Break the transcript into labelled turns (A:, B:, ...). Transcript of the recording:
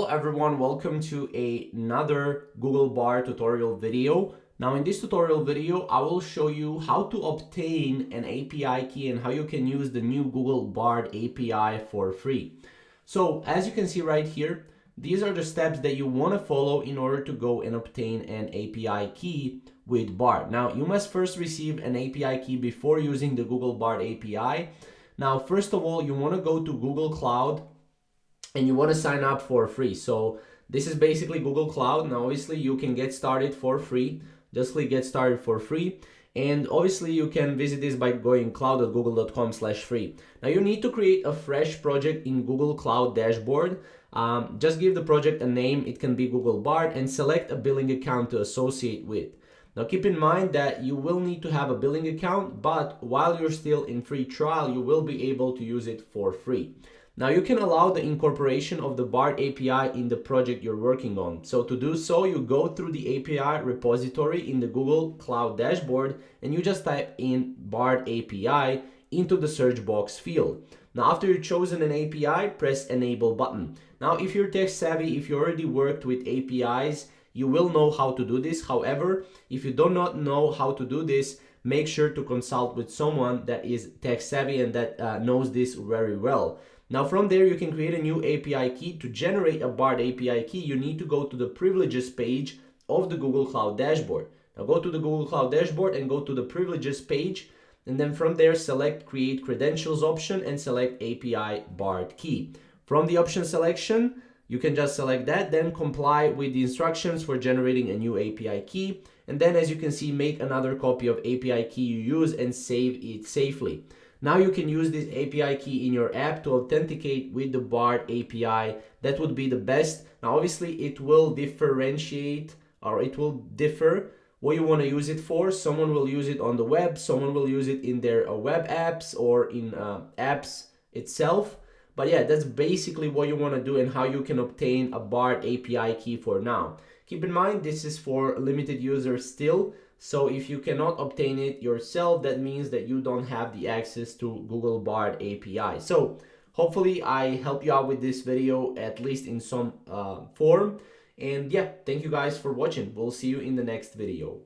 A: Hello everyone, welcome to another Google Bard tutorial video. Now in this tutorial video, I will show you how to obtain an API key and how you can use the new Google Bard API for free. So as you can see right here, these are the steps that you want to follow in order to go and obtain an API key with Bard. Now you must first receive an API key before using the Google Bard API. Now first of all, you want to go to Google Cloud and you want to sign up for free. So this is basically Google Cloud. Now obviously you can get started for free. Just click get started for free. And obviously you can visit this by going cloud.google.com/free. Now you need to create a fresh project in Google Cloud Dashboard. Just give the project a name. It can be Google Bard and select a billing account to associate with. Now keep in mind that you will need to have a billing account, but while you're still in free trial, you will be able to use it for free. Now you can allow the incorporation of the Bard API in the project you're working on. So to do so, you go through the API repository in the Google Cloud Dashboard and you just type in Bard API into the search box field. Now after you've chosen an API, press enable button. Now if you're tech savvy, if you already worked with APIs, you will know how to do this. However, if you do not know how to do this, make sure to consult with someone that is tech savvy and that knows this very well. Now from there, you can create a new API key. To generate a Bard API key, you need to go to the privileges page of the Google Cloud Dashboard. Now go to the Google Cloud Dashboard and go to the privileges page. And then from there, select create credentials option and select API Bard key. From the option selection, you can just select that, then comply with the instructions for generating a new API key. And then as you can see, make another copy of API key you use and save it safely. Now you can use this API key in your app to authenticate with the Bard API. That would be the best. Now obviously it will differentiate, or it will differ what you want to use it for. Someone will use it on the web, someone will use it in their web apps or in apps itself. But yeah, that's basically what you want to do and how you can obtain a Bard API key for now. Keep in mind, this is for limited users still. So if you cannot obtain it yourself, that means that you don't have the access to Google Bard API. So hopefully I help you out with this video, at least in some form. And yeah, thank you guys for watching. We'll see you in the next video.